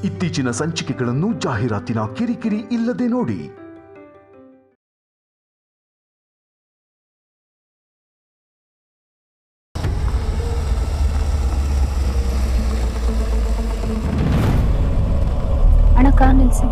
ಇತ್ತೀಚಿನ ಸಂಚಿಕೆಗಳನ್ನು ಜಾಹೀರಾತಿನ ಕಿರಿಕಿರಿ ಇಲ್ಲದೆ ನೋಡಿ. ಅಣ್ಣ ಕಾರ್ ನಿಲ್ಸಿ.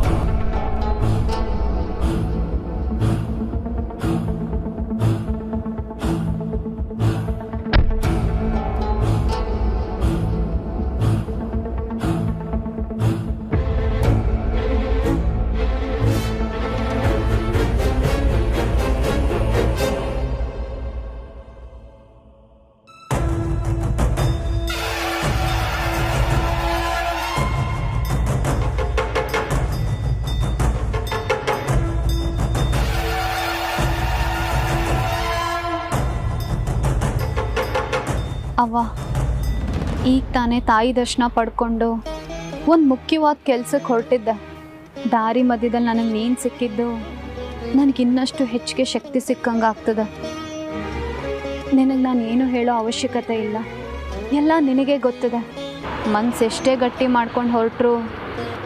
ಅವ್ವ, ಈಗ ತಾನೇ ತಾಯಿ ದರ್ಶನ ಪಡ್ಕೊಂಡು ಒಂದು ಮುಖ್ಯವಾದ ಕೆಲ್ಸಕ್ಕೆ ಹೊರಟಿದ್ದೆ. ದಾರಿ ಮಧ್ಯದಲ್ಲಿ ನನಗೆ ನೀನು ಸಿಕ್ಕಿದ್ದು ನನಗಿನ್ನಷ್ಟು ಹೆಚ್ಚಿಗೆ ಶಕ್ತಿ ಸಿಕ್ಕಂಗೆ ಆಗ್ತದೆ. ನಿನಗೆ ನಾನು ಏನು ಹೇಳೋ ಅವಶ್ಯಕತೆ ಇಲ್ಲ, ಎಲ್ಲ ನಿನಗೆ ಗೊತ್ತಿದೆ. ಮನಸ್ಸು ಎಷ್ಟೇ ಗಟ್ಟಿ ಮಾಡ್ಕೊಂಡು ಹೊರಟ್ರು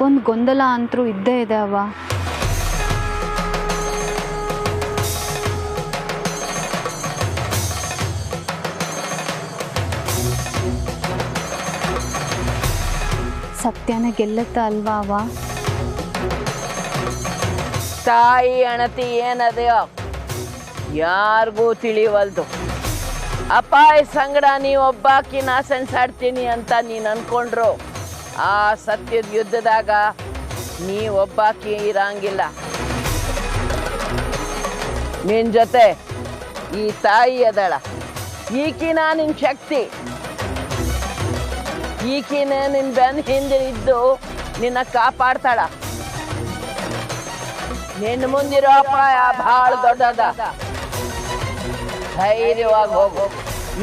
ಒಂದು ಗೊಂದಲ ಅಂತರೂ ಇದ್ದೇ ಇದೆ ಅವ್ವ. ಸತ್ಯನ ಗೆಲ್ಲತ್ತ ಅಲ್ವಾ ಅವ? ತಾಯಿ ಅಣತಿ ಏನದೆಯೋ ಯಾರಿಗೂ ತಿಳಿವಲ್ದು. ಅಪಾಯ ಸಂಗಡ ನೀವೊಬ್ಬಾಕಿನ ಸೆಣಸಾಡ್ತೀನಿ ಅಂತ ನೀನು ಅನ್ಕೊಂಡ್ರು ಆ ಸತ್ಯದ ಯುದ್ಧದಾಗ ನೀವೊಬ್ಬಾಕಿ ಇರಂಗಿಲ್ಲ. ನಿನ್ನ ಜೊತೆ ಈ ತಾಯಿ ಅದಳ, ಈಕಿನ ನಿನ್ನ ಶಕ್ತಿ. ಈಕಿನೇ ನಿನ್ನ ಬೆನ್ನ ಹಿಂದೆ ಇದ್ದು ನಿನ್ನ ಕಾಪಾಡ್ತಾಳ. ನಿನ್ನ ಮುಂದಿರೋ ಅಪಾಯ ಬಹಳ ದೊಡ್ಡದ. ಧೈರ್ಯವಾಗಿ ಹೋಗು.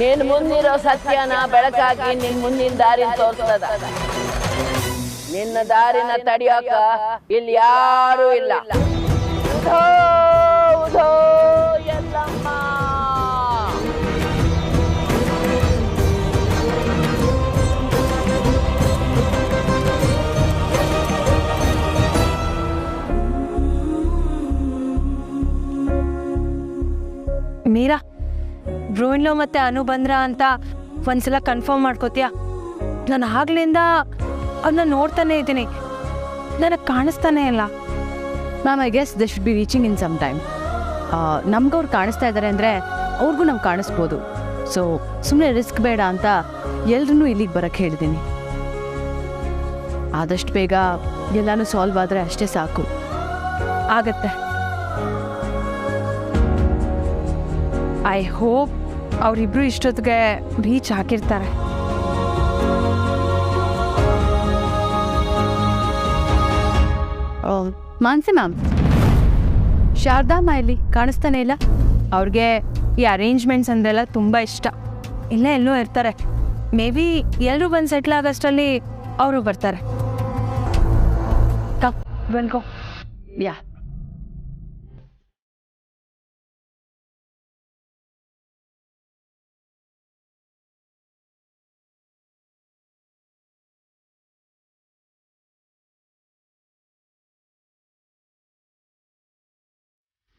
ನಿನ್ನ ಮುಂದಿರೋ ಸತ್ಯನ ಬೆಳಕಾಗಿ ನಿನ್ನ ಮುಂದಿನ ದಾರಿ ತೋರಿಸ್ತದ. ನಿನ್ನ ದಾರಿನ ತಡಿಯೋಕ ಇಲ್ಲಿ ಯಾರೂ ಇಲ್ಲ. ಉಧೋ ಉಧೋ ಎಲ್ಲಮ್ಮ. ಮೀರಾ, ಬ್ರೋಯಿನ್ಲೋ ಮತ್ತೆ ಅನು ಬಂದ್ರ ಅಂತ ಒಂದ್ಸಲ ಕನ್ಫರ್ಮ್ ಮಾಡ್ಕೋತೀಯಾ? ನಾನು ಆಗ್ಲಿಂದ ಅದನ್ನ ನೋಡ್ತಾನೆ ಇದ್ದೀನಿ, ನನಗೆ ಕಾಣಿಸ್ತಾನೆ ಇಲ್ಲ. Ma'am, I guess they should be reaching in some time. ನಮ್ಗೆ ಅವ್ರು ಕಾಣಿಸ್ತಾ ಇದ್ದಾರೆ ಅಂದರೆ ಅವ್ರಿಗೂ ನಾವು ಕಾಣಿಸ್ಬೋದು. ಸೊ ಸುಮ್ಮನೆ ರಿಸ್ಕ್ ಬೇಡ ಅಂತ ಎಲ್ರೂ ಇಲ್ಲಿಗೆ ಬರೋಕ್ಕೆ ಹೇಳಿದ್ದೀನಿ. ಆದಷ್ಟು ಬೇಗ ಎಲ್ಲನೂ ಸಾಲ್ವ್ ಆದರೆ ಅಷ್ಟೇ ಸಾಕು. ಆಗತ್ತೆ. ಐ ಹೋಪ್ ಅವರಿಬ್ರು ಇಷ್ಟೊತ್ತಿಗೆ ರೀಚ್ ಆಗಿರ್ತಾರೆ. ಮಾನ್ಸಿ ಮ್ಯಾಮ್, ಶಾರದಮ್ಮ ಇಲ್ಲಿ ಕಾಣಿಸ್ತಾನೆ ಇಲ್ಲ. ಅವ್ರಿಗೆ ಈ ಅರೇಂಜ್ಮೆಂಟ್ಸ್ ಅಂದೆಲ್ಲ ತುಂಬ ಇಷ್ಟ. ಇಲ್ಲ ಎಲ್ಲೋ ಇರ್ತಾರೆ. ಮೇ ಬಿ ಎಲ್ಲರೂ ಬಂದು ಸೆಟ್ಲ್ ಆಗೋಷ್ಟರಲ್ಲಿ ಅವರು ಬರ್ತಾರೆ. ವೆಲ್ಕಮ್. ಯಾ,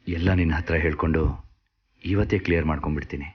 ಎಲ್ಲ ನಿನ್ನ ಹತ್ರ ಹೇಳ್ಕೊಂಡು ಇವತ್ತೇ ಕ್ಲಿಯರ್ ಮಾಡ್ಕೊಂಡ್ಬಿಡ್ತೀನಿ.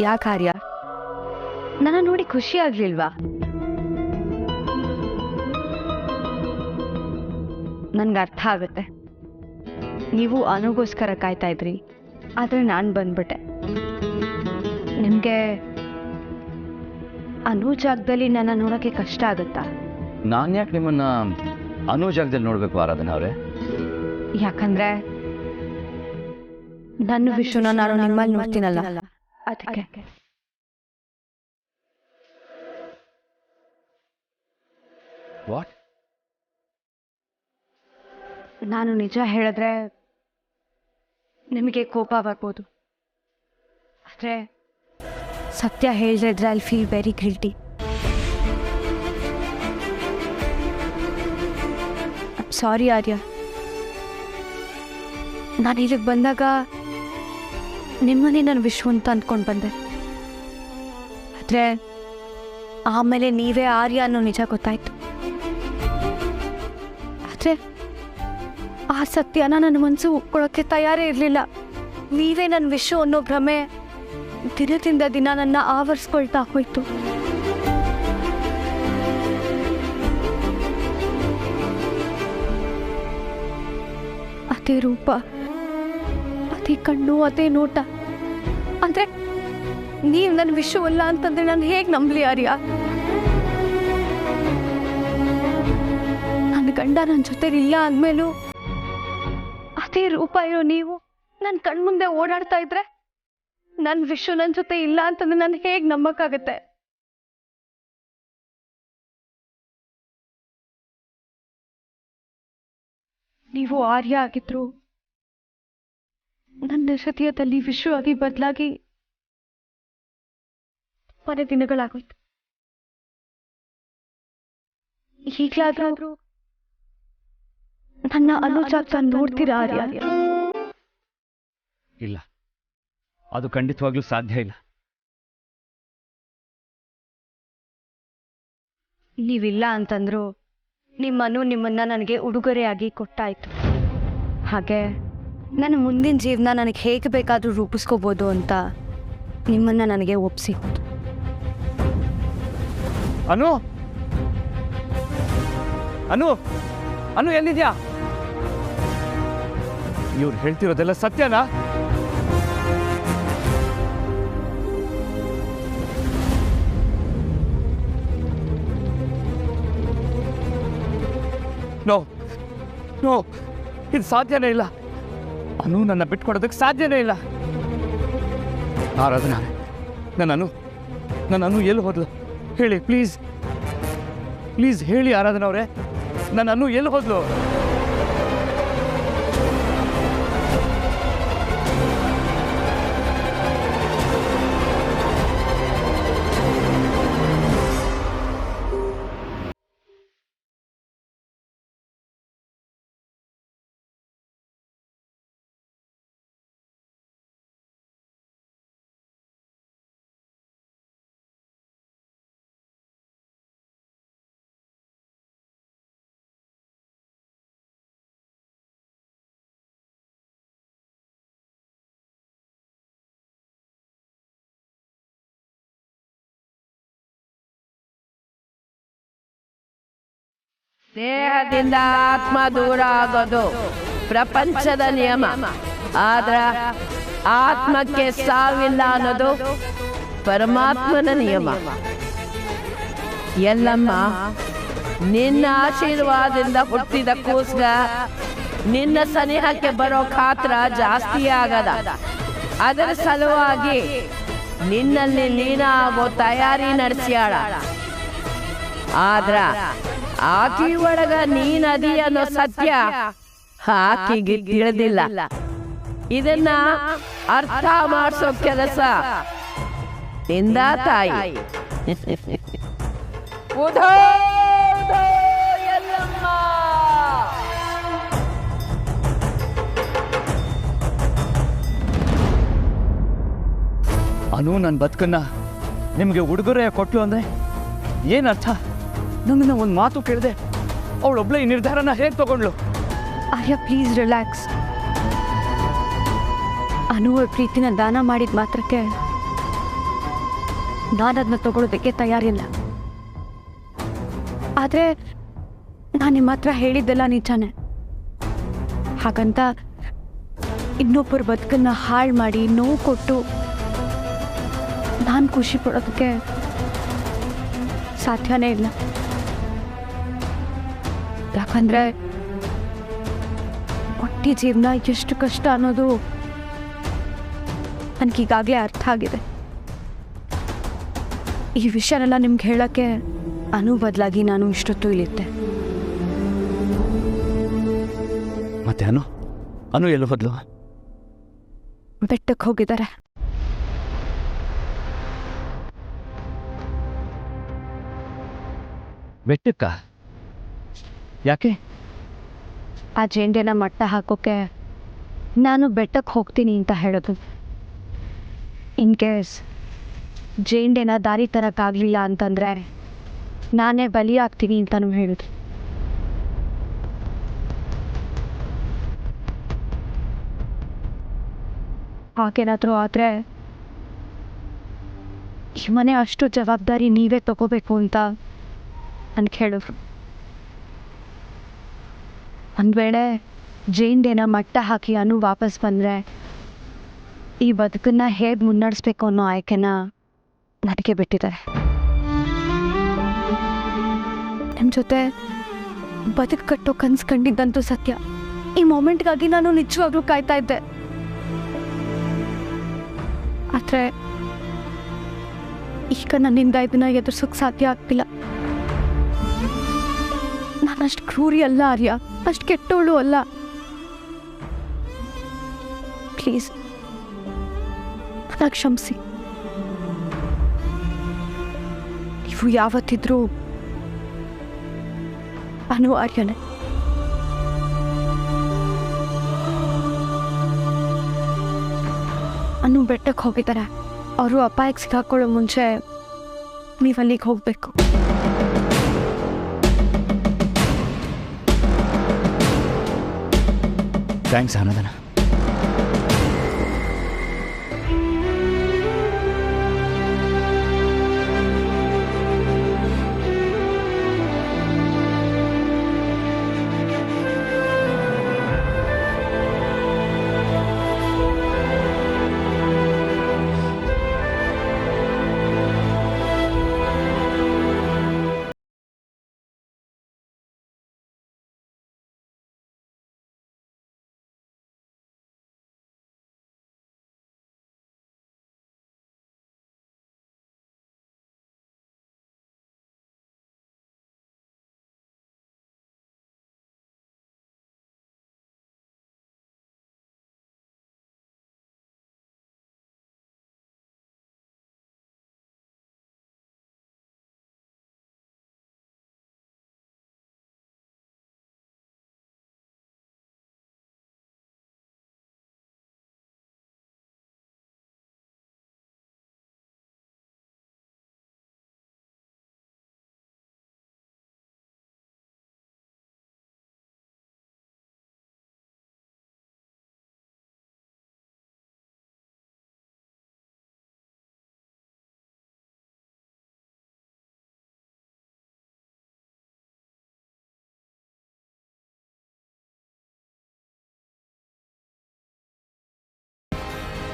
ಯಾಕೆ ಆರ್ಯ, ನನ್ನ ನೋಡಿ ಖುಷಿ ಆಗ್ಲಿಲ್ವಾ? ನನ್ಗೆ ಅರ್ಥ ಆಗುತ್ತೆ, ನೀವು ಅನುಗೋಸ್ಕರ ಕಾಯ್ತಾ ಇದ್ರಿ, ಆದರೆ ನಾನು ಬಂದ್ಬಿಟ್ಟೆ. ನಿಮಗೆ ಅನು ಜಾಗದಲ್ಲಿ ನನ್ನ ನೋಡೋಕ್ಕೆ ಕಷ್ಟ ಆಗುತ್ತಾ? ನಾನು ಯಾಕೆ ನಿಮ್ಮನ್ನ ಅನು ಜಾಗದಲ್ಲಿ ನೋಡಬೇಕು ಆರಾಧನಾ ಅವರೇ? ಯಾಕಂದ್ರೆ ನನ್ನ ವಿಷಯನ ನಾನು ನಿಮ್ಮಲ್ಲಿ ನೋಡ್ತೀನಲ್ಲ, ಅದಕ್ಕೆ. ವಾಟ್? ನಾನು ನಿಜ ಹೇಳಿದ್ರೆ ನಿಮಗೆ ಕೋಪ ಬರ್ಬೋದು, ಆದರೆ ಸತ್ಯ ಹೇಳಿದ್ರೆ ಐ ಫೀಲ್ ವೆರಿ ಗಿಲ್ಟಿ. ಸಾರಿ ಆರ್ಯ, ನಾನು ಇಲ್ಲಿಗೆ ಬಂದಾಗ ನಿಮ್ಮನ್ನೇ ನಾನು ವಿಶ್ವ ಅಂತ ಅಂದ್ಕೊಂಡು ಬಂದೆ, ಆದರೆ ಆಮೇಲೆ ನೀವೇ ಆರ್ಯ ಅನ್ನೋ ನಿಜ ಗೊತ್ತಾಯ್ತು. ಆದರೆ ಆ ಸತ್ಯನ ನನ್ನ ಮನಸ್ಸು ಒಪ್ಕೊಳ್ಳೋಕ್ಕೆ ತಯಾರೇ ಇರಲಿಲ್ಲ. ನೀವೇ ನನ್ನ ವಿಶ್ವ ಅನ್ನೋ ಭ್ರಮೆ ದಿನದಿಂದ ದಿನ ನನ್ನ ಆವರಿಸ್ಕೊಳ್ತಾ ಹೋಯ್ತು. ಅದೇ ರೂಪ, ಅದೇ ಕಣ್ಣು, ಅದೇ ನೋಟ, ಅಂದ್ರೆ ನೀವು ನನ್ನ ವಿಷಯವಲ್ಲ ಅಂತಂದ್ರೆ ನಾನು ಹೇಗೆ ನಂಬಲಿ ಆರ್ಯ? ನನ್ನ ಗಂಡ ನನ್ನ ಜೊತೆ ಇಲ್ಲ ಅಂದಮೇಲೂ ಅದೇ ರೂಪ ಇರೋ ನೀವು ನನ್ನ ಕಣ್ಮುಂದೆ ಓಡಾಡ್ತಾ ಇದ್ರೆ ನನ್ನ ವಿಶ್ವ ನನ್ನ ಜೊತೆ ಇಲ್ಲ ಅಂತಂದ್ರೆ ನಾನು ಹೇಗೆ ನಂಬಕ್ಕಾಗತ್ತೆ? ನೀವು ಆರ್ಯ ಆಗಿದ್ರು ನನ್ನ ಹೃದಯದಲ್ಲಿ ವಿಶ್ವವಾಗಿ ಬದಲಾಗಿ ಮನೆ ದಿನಗಳಾಗೋಯ್ತು. ಈಗಲಾದ್ರೂ ನನ್ನ ಅನುಜಾತ ನೋಡ್ತೀರಾ ಆರ್ಯ? ಇಲ್ಲ, ಅದು ಖಂಡಿತವಾಗ್ಲೂ ಸಾಧ್ಯ ಇಲ್ಲ. ನೀವಿಲ್ಲ ಅಂತಂದ್ರು ನಿಮ್ಮನ್ನ ನನಗೆ ಉಡುಗೊರೆಯಾಗಿ ಕೊಟ್ಟಾಯ್ತು. ಹಾಗೆ ನನ್ನ ಮುಂದಿನ ಜೀವನ ನನಗೆ ಹೇಗೆ ಬೇಕಾದರೂ ರೂಪಿಸ್ಕೋಬೋದು ಅಂತ ನಿಮ್ಮನ್ನ ನನಗೆ ಒಪ್ಪಿಸಿ. ಅನು, ಅನು, ಅನು ಎಲ್ಲಿದ್ಯಾ? ಇವ್ರು ಹೇಳ್ತಿರೋದೆಲ್ಲ ಸತ್ಯನಾ? ನೋ ನೋ, ಇದು ಸಾಧ್ಯನೇ ಇಲ್ಲ. ಅನು ನನ್ನ ಬಿಟ್ಕೊಡೋದಕ್ಕೆ ಸಾಧ್ಯನೇ ಇಲ್ಲ. ಆರಾಧನಾ, ನನ್ನ ಅನು ಎಲ್ಲಿ ಹೋದ್ಲು ಹೇಳಿ ಪ್ಲೀಸ್, ಪ್ಲೀಸ್ ಹೇಳಿ ಆರಾಧನಾ ಅವರೇ, ನನ್ನ ಅನು ಎಲ್ಲಿ ಹೋದ್ಲು? ದೇಹದಿಂದ ಆತ್ಮ ದೂರ ಆಗೋದು ಪ್ರಪಂಚದ ನಿಯಮ, ಆದ್ರ ಆತ್ಮಕ್ಕೆ ಸಾವಿಲ್ಲ ಅನ್ನೋದು ಪರಮಾತ್ಮನ ನಿಯಮ. ಎಲ್ಲಮ್ಮ, ನಿನ್ನ ಆಶೀರ್ವಾದದಿಂದ ಹುಟ್ಟಿದ ಕೂಸ್ಗ ನಿನ್ನ ಸನಿಹಕ್ಕೆ ಬರೋ ಖಾತ್ರ ಜಾಸ್ತಿ ಆಗದ. ಅದರ ಸಲುವಾಗಿ ನಿನ್ನಲ್ಲಿ ಲೀನ ಆಗೋ ತಯಾರಿ ನಡೆಸ್ಯಾಳ. ಆದ್ರ ಆಕಿ ಒಳಗ ನೀನದಿ ಅನ್ನೋ ಸತ್ಯ ಆಕಿಗೆ ತಿಳಿದಿಲ್ಲ. ಇದನ್ನ ಅರ್ಥ ಮಾಡಿಸೋ ಕೆಲಸ ನಿಂದ ತಾಯಿ. ಉಧೋ ಉಧೋ ಎಲ್ಲಮ್ಮ. ಅನು ನನ್ನ ಬದುಕನ್ನ ನಿಮಗೆ ಉಡುಗೊರೆ ಕೊಟ್ಲು ಅಂದ್ರೆ ಏನರ್ಥ? ನನ್ನನ್ನು ಒಂದು ಮಾತು ಕೇಳಿದೆ, ಅವಳೊಬ್ಳೆ ಈ ನಿರ್ಧಾರನ ಹೇಗೆ ತಗೊಂಡ್ಲು? ಆರ್ಯ, ಪ್ಲೀಸ್ ರಿಲ್ಯಾಕ್ಸ್. ಅನು ಪ್ರೀತಿನ ದಾನ ಮಾಡಿದ ಮಾತ್ರಕ್ಕೆ ನಾನು ಅದನ್ನ ತಗೊಳ್ಳೋದಕ್ಕೆ ತಯಾರಿಲ್ಲ. ಆದರೆ ನಾನು ನಿಮ್ಮ ಹತ್ರ ಹೇಳಿದ್ದೆಲ್ಲ ನಿಜಾನೇ. ಹಾಗಂತ ಇನ್ನೊಬ್ಬರ ಬದುಕನ್ನು ಹಾಳು ಮಾಡಿ ನೋವು ಕೊಟ್ಟು ನಾನು ಖುಷಿ ಪಡೋದಕ್ಕೆ ಸಾಧ್ಯನೇ ಇಲ್ಲ. ಯಾಕಂದರೆ ಒಟ್ಟಿ ಜೀವನ ಎಷ್ಟು ಕಷ್ಟ ಅನ್ನೋದು ನನಗೀಗಾಗಲೇ ಅರ್ಥ ಆಗಿದೆ. ಈ ವಿಷಯನೆಲ್ಲ ನಿಮ್ಗೆ ಹೇಳೋಕ್ಕೆ ಅನು ಬದಲಾಗಿ ನಾನು ಇಷ್ಟೊತ್ತು ಇಲ್ಲಿದ್ದೆ. ಮತ್ತೆ ಅನು ಎಲ್ಲೋ ಹೋದ್ಲು? ಬೆಟ್ಟಕ್ಕೆ ಹೋಗಿದ್ದಾರೆ. ಬೆಟ್ಟಕ್ಕ? ಯಾಕೆ? ಆ ಜೇಂಡೆನ ಮಟ್ಟ ಹಾಕೋಕ್ಕೆ ನಾನು ಬೆಟ್ಟಕ್ಕೆ ಹೋಗ್ತೀನಿ ಅಂತ ಹೇಳೋದು. ಇನ್ ಕೇಸ್ ಜೇಂಡೆನ ದಾರಿ ತರೋಕ್ಕಾಗಲಿಲ್ಲ ಅಂತಂದರೆ ನಾನೇ ಬಲಿಯಾಗ್ತೀನಿ ಅಂತಲೂ ಹೇಳೋದು. ಹಾಗೇನಾದರೂ ಆದರೆ ಈ ಮನೆ ಅಷ್ಟು ಜವಾಬ್ದಾರಿ ನೀವೇ ತಗೋಬೇಕು ಅಂತ ನನಗೆ ಹೇಳಿದ್ರು. ಒಂದು ವೇಳೆ ಜೇಂಡೆನ ಮಟ್ಟ ಹಾಕಿ ಅನು ವಾಪಸ್ ಬಂದರೆ ಈ ಬದುಕನ್ನು ಹೇಗೆ ಮುನ್ನಡೆಸ್ಬೇಕು ಅನ್ನೋ ಆಯ್ಕೆನ ನನಗೆ ಬಿಟ್ಟಿದ್ದಾರೆ. ನಿಮ್ಮ ಜೊತೆ ಬದುಕು ಕಟ್ಟೋ ಕನಸು ಕಂಡಿದ್ದಂತೂ ಸತ್ಯ. ಈ ಮೊಮೆಂಟ್ಗಾಗಿ ನಾನು ನಿಜವಾಗ್ಲೂ ಕಾಯ್ತಾ ಇದ್ದೆ. ಆದರೆ ಈಗ ನನ್ನಿಂದ ಇದನ್ನ ಎದುರಿಸೋಕೆ ಸಾಧ್ಯ ಆಗ್ತಿಲ್ಲ. ನಾನು ಅಷ್ಟು ಕ್ರೂರಿ ಅಲ್ಲ ಆರ್ಯ, ಅಷ್ಟು ಕೆಟ್ಟೋಳು ಅಲ್ಲ. ಪ್ಲೀಸ್ ನನ್ನ ಕ್ಷಮಿಸಿ. ನೀವು ಯಾವತ್ತಿದ್ರೂ ಅನು ಆರ್ಯನೇ. ಅನು ಬೆಟ್ಟಕ್ಕೆ ಹೋಗಿದ್ದಾರೆ. ಅವರು ಅಪಾಯಕ್ಕೆ ಸಿಕ್ಕಾಕೊಳ್ಳೋ ಮುಂಚೆ ನೀವು ಅಲ್ಲಿಗೆ ಹೋಗಬೇಕು. ಥ್ಯಾಂಕ್ಸ್ ಅನ್ನೋದನ.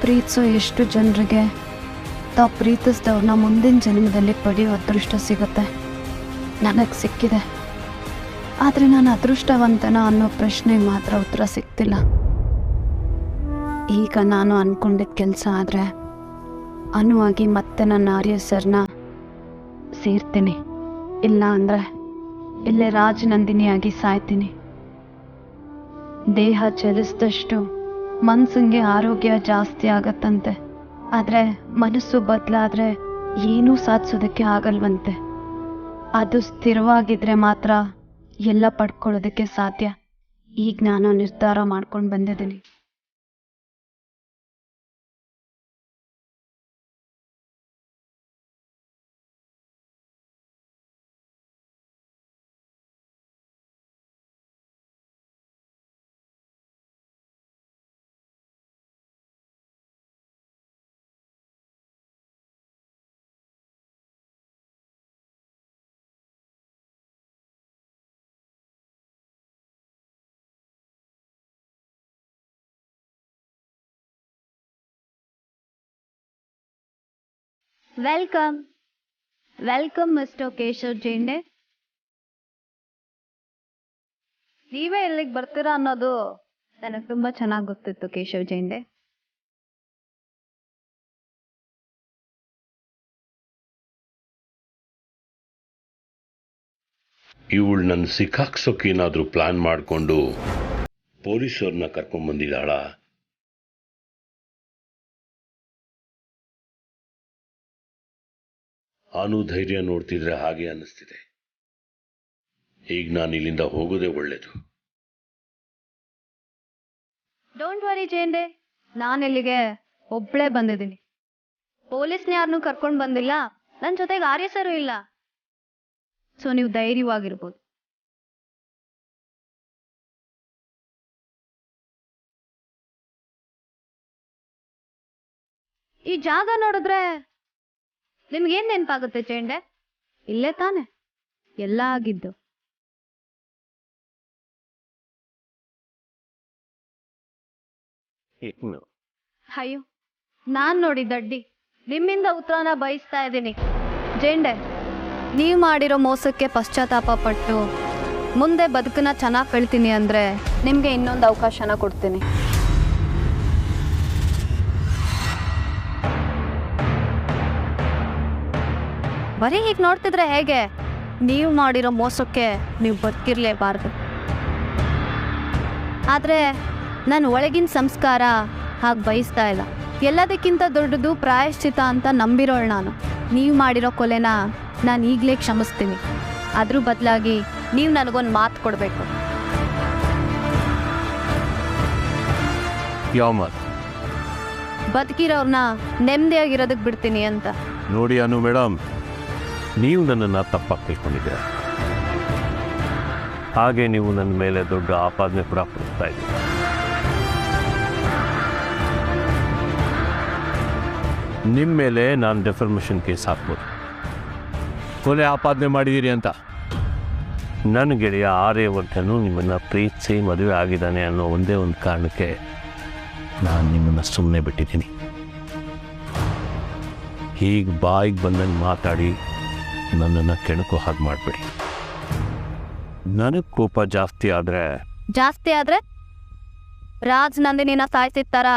ಪ್ರೀತಿಸೋ ಎಷ್ಟು ಜನರಿಗೆ ತಾವು ಪ್ರೀತಿಸಿದವ್ರನ್ನ ಮುಂದಿನ ಜನ್ಮದಲ್ಲಿ ಪಡೆಯೋ ಅದೃಷ್ಟ ಸಿಗುತ್ತೆ. ನನಗೆ ಸಿಕ್ಕಿದೆ. ಆದರೆ ನಾನು ಅದೃಷ್ಟವಂತನ ಅನ್ನೋ ಪ್ರಶ್ನೆಗೆ ಮಾತ್ರ ಉತ್ತರ ಸಿಗ್ತಿಲ್ಲ. ಈಗ ನಾನು ಅಂದ್ಕೊಂಡಿದ್ದ ಕೆಲಸ ಆದರೆ ಅನುವಾಗಿ ಮತ್ತೆ ನನ್ನ ಆರ್ಯ ಸರ್ನ ಸೇರ್ತೀನಿ. ಇಲ್ಲ ಅಂದರೆ ಇಲ್ಲೇ ರಾಜನಂದಿನಿಯಾಗಿ ಸಾಯ್ತೀನಿ. ದೇಹ ಚಲಿಸಿದಷ್ಟು ಮನಸ್ಸಿಗೆ ಆರೋಗ್ಯ ಜಾಸ್ತಿ ಆಗತ್ತಂತೆ. ಆದರೆ ಮನಸ್ಸು ಬದಲಾದರೆ ಏನೂ ಸಾಧಿಸೋದಕ್ಕೆ ಆಗಲ್ವಂತೆ. ಅದು ಸ್ಥಿರವಾಗಿದ್ರೆ ಮಾತ್ರ ಎಲ್ಲ ಪಡ್ಕೊಳ್ಳೋದಕ್ಕೆ ಸಾಧ್ಯ. ಈಗ ನಾನು ನಿರ್ಧಾರ ಮಾಡ್ಕೊಂಡು ಬಂದಿದ್ದೀನಿ. Welcome welcome mister Keshav Jende. ನೀವೇ ಇಲ್ಲಿಗೆ ಬರ್ತೀರಾ ಅನ್ನೋದು ನನಗೆ ತುಂಬ ಚೆನ್ನಾಗಿ ಗೊತ್ತಿತ್ತು ಕೇಶವ್ ಜೇಂಡೆ. ಇವಳು ನನ್ನ ಸಿಕ್ಕಾಕ್ಸೋಕ್ಕೇನಾದರೂ ಪ್ಲಾನ್ ಮಾಡಿಕೊಂಡು ಪೊಲೀಸವ್ರನ್ನ ಕರ್ಕೊಂಡ್ಬಂದಿದ್ದಾಳ? ಆನು ಧೈರ್ಯ ನೋಡ್ತಿದ್ರೆ ಹಾಗೆ ಅನ್ನಿಸ್ತಿದೆ. ಈಗ ನಾನು ಇಲ್ಲಿಂದ ಹೋಗೋದೇ ಒಳ್ಳೇದು. ಡೋಂಟ್ ವರಿ ಜೇಂಡೆ, ನಾನು ಇಲ್ಲಿಗೆ ಒಬ್ಳೇ ಬಂದಿದ್ದೀನಿ. ಪೊಲೀಸ್ನ ಯಾರನ್ನೂ ಕರ್ಕೊಂಡು ಬಂದಿಲ್ಲ, ನನ್ನ ಜೊತೆಗೆ ಆರ್ಯ ಸರು ಇಲ್ಲ. ಸೊ ನೀವು ಧೈರ್ಯವಾಗಿರ್ಬೋದು. ಈ ಜಾಗ ನೋಡಿದ್ರೆ ನಿಮ್ಗೇನ್ ನೆನಪಾಗುತ್ತೆ ಜೇಂಡೆ? ಇಲ್ಲೇ ತಾನೆ ಎಲ್ಲ ಆಗಿದ್ದು. ಅಯ್ಯೋ, ನಾನ್ ನೋಡಿ ದಡ್ಡಿ, ನಿಮ್ಮಿಂದ ಉತ್ತರನ ಬಯಸ್ತಾ ಇದ್ದೀನಿ. ಜೇಂಡೆ, ನೀವು ಮಾಡಿರೋ ಮೋಸಕ್ಕೆ ಪಶ್ಚಾತ್ತಾಪ ಪಟ್ಟು ಮುಂದೆ ಬದುಕನ್ನ ಚೆನ್ನಾಗಿ ಕಳ್ತೀನಿ ಅಂದರೆ ನಿಮಗೆ ಇನ್ನೊಂದು ಅವಕಾಶನ ಕೊಡ್ತೀನಿ. ಬರೀ ಹೀಗೆ ನೋಡ್ತಿದ್ರೆ ಹೇಗೆ? ನೀವು ಮಾಡಿರೋ ಮೋಸಕ್ಕೆ ನೀವು ಬದುಕಿರ್ಲೇಬಾರ್ದು. ಆದರೆ ನನ್ನ ಒಳಗಿನ ಸಂಸ್ಕಾರ ಹಾಗೆ ಬಯಸ್ತಾ ಇಲ್ಲ. ಎಲ್ಲದಕ್ಕಿಂತ ದೊಡ್ಡದು ಪ್ರಾಯಶ್ಚಿತ ಅಂತ ನಂಬಿರೋಳು ನಾನು. ನೀವು ಮಾಡಿರೋ ಕೊಲೆನ ನಾನು ಈಗಲೇ ಕ್ಷಮಿಸ್ತೀನಿ. ಅದ್ರ ಬದಲಾಗಿ ನೀವು ನನಗೊಂದು ಮಾತು ಕೊಡಬೇಕು. ಯಾವ ಮಾತು? ಬದುಕಿರೋರ್ನ ನೆಮ್ಮದಿಯಾಗಿರೋದಕ್ಕೆ ಬಿಡ್ತೀನಿ ಅಂತ. ನೋಡಿ ಅನು ಮೇಡಮ್, ನೀವು ನನ್ನನ್ನು ತಪ್ಪಾಗಿ ತಿಳ್ಕೊಂಡಿದ್ದೀರ. ಹಾಗೆ ನೀವು ನನ್ನ ಮೇಲೆ ದೊಡ್ಡ ಆಪಾದನೆ ಕೂಡ ಪಡಿಸ್ತಾ ಇದ್ದೀರಿ. ನಿಮ್ಮ ಮೇಲೆ ನಾನು ಡೆಫರ್ಮೇಷನ್ ಕೇಸ್ ಹಾಕ್ಬೋದು. ಕೊಲೆ ಆಪಾದನೆ ಮಾಡಿದ್ದೀರಿ ಅಂತ. ನನ್ನ ಗೆಳೆಯ ಆರ್ಯವರ್ಧನು ನಿಮ್ಮನ್ನು ಪ್ರೀತಿಸಿ ಮದುವೆ ಆಗಿದ್ದಾನೆ ಅನ್ನೋ ಒಂದೇ ಒಂದು ಕಾರಣಕ್ಕೆ ನಾನು ನಿಮ್ಮನ್ನು ಸುಮ್ಮನೆ ಬಿಟ್ಟಿದ್ದೀನಿ. ಹೀಗೆ ಬಾಯಿಗೆ ಬಂದಂಗೆ ಮಾತಾಡಿ ನನ್ನನ್ನು ಕೆಣಕೋ ಹಾಗೆ ಮಾಡಬೇಡಿ. ನನಗೆ ಕೋಪ ಜಾಸ್ತಿ ಆದರೆ ರಾಜ್ ನಂದಿನಿನ ಸಾಯ್ತಿರ್ತಾರ,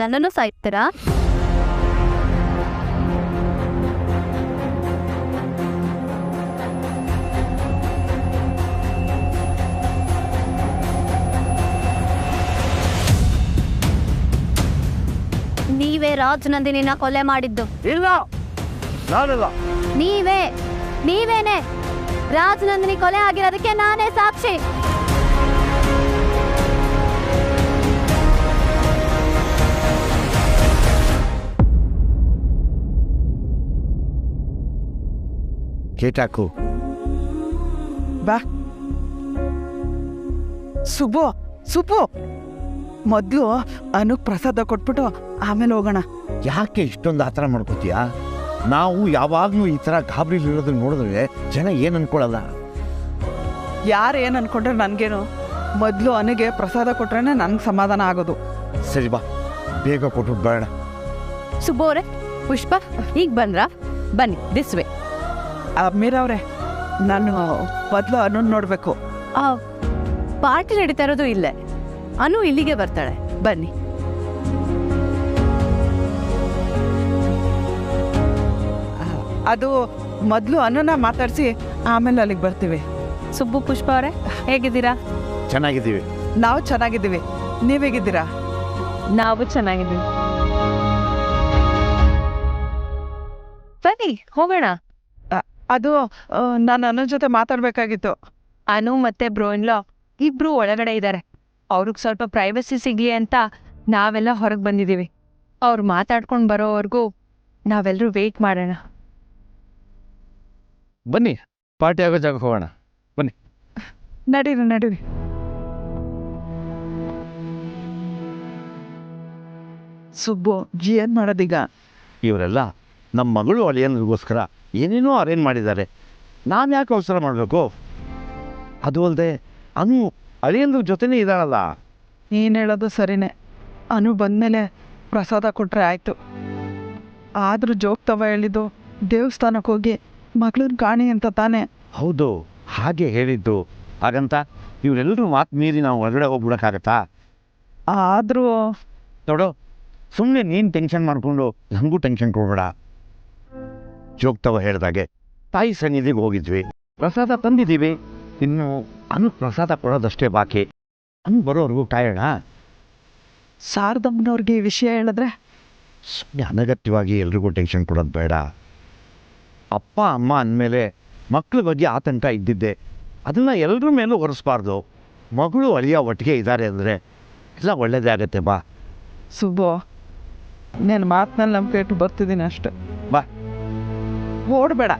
ನನ್ನನ್ನು ಸಾಯ್ತೀರಾ? ನೀವೇ ರಾಜ್ ನಂದಿನಿನ ಕೊಲೆ ಮಾಡಿದ್ದು. ಇಲ್ಲ, ನಾನಲ್ಲ. ನೀವೇನೆ ರಾಜ್ ನಂದಿನಿ ಕೊಲೆ ಆಗಿರೋದಕ್ಕೆ ನಾನೇ ಸಾಕ್ಷಿ. ಕೇಟಾಕು ಬಾ. ಸುಬ್ಬು ಮೊದಲು ಅನುಗ್ ಪ್ರಸಾದ ಕೊಟ್ಬಿಟ್ಟು ಆಮೇಲೆ ಹೋಗೋಣ. ಯಾಕೆ ಇಷ್ಟೊಂದು ಆತರ ಮಾಡ್ಕೋತೀಯಾ? ನಾವು ಯಾವಾಗಲೂ ಈ ಥರ ಗಾಬರಿಲಿರೋದನ್ನ ನೋಡಿದ್ರೆ ಜನ ಏನು ಅನ್ಕೊಳ್ಳಲ್ಲ. ಯಾರು ಏನು ಅನ್ಕೊಂಡ್ರೆ ನನಗೇನು, ಮೊದಲು ಅನಿಗೆ ಪ್ರಸಾದ ಕೊಟ್ರೆ ನನಗೆ ಸಮಾಧಾನ ಆಗೋದು. ಸರಿ ಬಾ, ಬೇಗ ಕೊಟ್ಟು ಬೇಡ. ಸುಬೋರೆ, ಪುಷ್ಪ ಈಗ ಬಂದ್ರಾ? ಬನ್ನಿ, ದಿಸ್ ವೇ. ಮೀರವ್ರೆ, ನಾನು ಮೊದಲು ಅನು ನೋಡಬೇಕು. ಪಾರ್ಟಿ ನಡೀತಾ ಇರೋದು ಇಲ್ಲೇ. ಅನು ಇಲ್ಲಿಗೆ ಬರ್ತಾಳೆ, ಬನ್ನಿ. ಅದು ಮೊದಲು ಅನುನ ಮಾತಾಡಿಸಿ ಆಮೇಲೆ ಅಲ್ಲಿಗೆ ಬರ್ತೀವಿ. ಸುಬ್ಬು, ಪುಷ್ಪ ಅವರೇ ಹೇಗಿದ್ದೀರಾ? ಚೆನ್ನಾಗಿದ್ದೀವಿ. ನಾವು ಚೆನ್ನಾಗಿದ್ದೀವಿ, ನೀವು ಹೇಗಿದ್ದೀರಾ? ನಾವು ಚೆನ್ನಾಗಿದ್ದೀವಿ. ಬನ್ನಿ ಹೋಗೋಣ. ಅದು ನಾನು ಅನು ಜೊತೆ ಮಾತಾಡಬೇಕಾಗಿತ್ತು. ಅನು ಮತ್ತೆ ಬ್ರೋನ್ಲಾ ಇಬ್ರು ಒಳಗಡೆ ಇದ್ದಾರೆ. ಅವ್ರಿಗೆ ಸ್ವಲ್ಪ ಪ್ರೈವಸಿ ಸಿಗಲಿ ಅಂತ ನಾವೆಲ್ಲ ಹೊರಗೆ ಬಂದಿದ್ದೀವಿ. ಅವ್ರು ಮಾತಾಡ್ಕೊಂಡು ಬರೋವರೆಗೂ ನಾವೆಲ್ಲರೂ ವೆಯ್ಟ್ ಮಾಡೋಣ. ಬನ್ನಿ, ಪಾರ್ಟಿ ಆಗೋ ಜಾಗಕ್ಕೆ ಹೋಗೋಣ. ಬನ್ನಿ, ನಡೀರಿ. ಸುಬ್ಬು, ಏನ್ ಮಾಡೋದೀಗ? ಇವರೆಲ್ಲ ನಮ್ಮ ಮಗಳು ಅಳಿಯನಿಗೋಸ್ಕರ ಏನೇನೋ ಅರೇಂಜ್ ಮಾಡಿದ್ದಾರೆ. ನಾನು ಯಾಕೆ ಅವಸರ ಮಾಡಬೇಕು? ಅದು ಅಲ್ಲದೆ ಅನು ಅಳಿಯನ ಜೊತೆನೇ ಇದ್ದಾಳಲ್ಲ. ನೀನು ಹೇಳೋದು ಸರಿನೇ. ಅನು ಬಂದಮೇಲೆ ಪ್ರಸಾದ ಕೊಟ್ಟರೆ ಆಯಿತು. ಆದರೂ ಜೋಗ್ ತವ ಹೇಳಿದ್ದು ದೇವಸ್ಥಾನಕ್ಕೆ ಹೋಗಿ ಮಗಳನ್ನ ಕಾಣಿ ಅಂತ ತಾನೇ. ಹೌದು, ಹಾಗೆ ಹೇಳಿದ್ದು. ಹಾಗಂತ ಇವರೆಲ್ಲರೂ ಮಾತು ಮೀರಿ ನಾವು ಹೊರಗಡೆ ಹೋಗ್ಬಿಡೋಕ್ಕಾಗತ್ತಾ? ಆದರೂ ನೋಡು, ಸುಮ್ಮನೆ ನೀನು ಟೆನ್ಷನ್ ಮಾಡಿಕೊಂಡು ನನಗೂ ಟೆನ್ಷನ್ ಕೊಡಬೇಡ. ಜೋಗ್ತವ ಹೇಳ್ದಾಗೆ ತಾಯಿ ಸನ್ನಿಧಿಗೆ ಹೋಗಿದ್ವಿ, ಪ್ರಸಾದ ತಂದಿದ್ದೀವಿ. ಇನ್ನು ಅನು ಪ್ರಸಾದ ಕೊಡೋದಷ್ಟೇ ಬಾಕಿ. ಅನು ಬರೋವರೆಗೂ ಕಾಯೋಣ. ಶಾರದಮ್ಮನವ್ರಿಗೆ ಈ ವಿಷಯ ಹೇಳಿದ್ರೆ ಸುಮ್ಮನೆ ಅನಗತ್ಯವಾಗಿ ಎಲ್ರಿಗೂ ಟೆನ್ಷನ್ ಕೊಡೋದು ಬೇಡ. ಅಪ್ಪ ಅಮ್ಮ ಅಂದಮೇಲೆ ಮಕ್ಕಳ ಬಗ್ಗೆ ಆತಂಕ ಇದ್ದಿದ್ದೆ, ಅದನ್ನು ಎಲ್ಲರ ಮೇಲೂ ಹೊರಿಸ್ಬಾರ್ದು. ಮಗಳು ಅಳಿಯ ಒಟ್ಟಿಗೆ ಇದ್ದಾರೆ ಅಂದರೆ ಎಲ್ಲ ಒಳ್ಳೇದೇ ಆಗತ್ತೆ. ಬಾ ಸುಬ್ಬು, నేను ಮಾತಿನಲ್ಲಿ ನಂಬಿಕೆ ಇಟ್ಟು ಬರ್ತಿದ್ದೀನಿ ಅಷ್ಟೆ. ಬಾ, ಓಡಬೇಡ.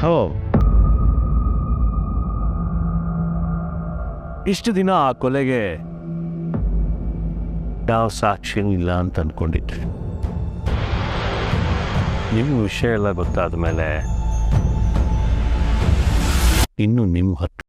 ಹೋ, ಇಷ್ಟು ದಿನ ಆ ಕೊಲೆಗೆ ಯಾವ ಸಾಕ್ಷಿನೂ ಇಲ್ಲ ಅಂತ ಅಂದ್ಕೊಂಡಿದ್ದೆ. ನಿಮ್ಮ ವಿಷಯ ಎಲ್ಲ ಗೊತ್ತಾದ ಮೇಲೆ ಇನ್ನು ನಿಮ್ಮ ಹತ್ರ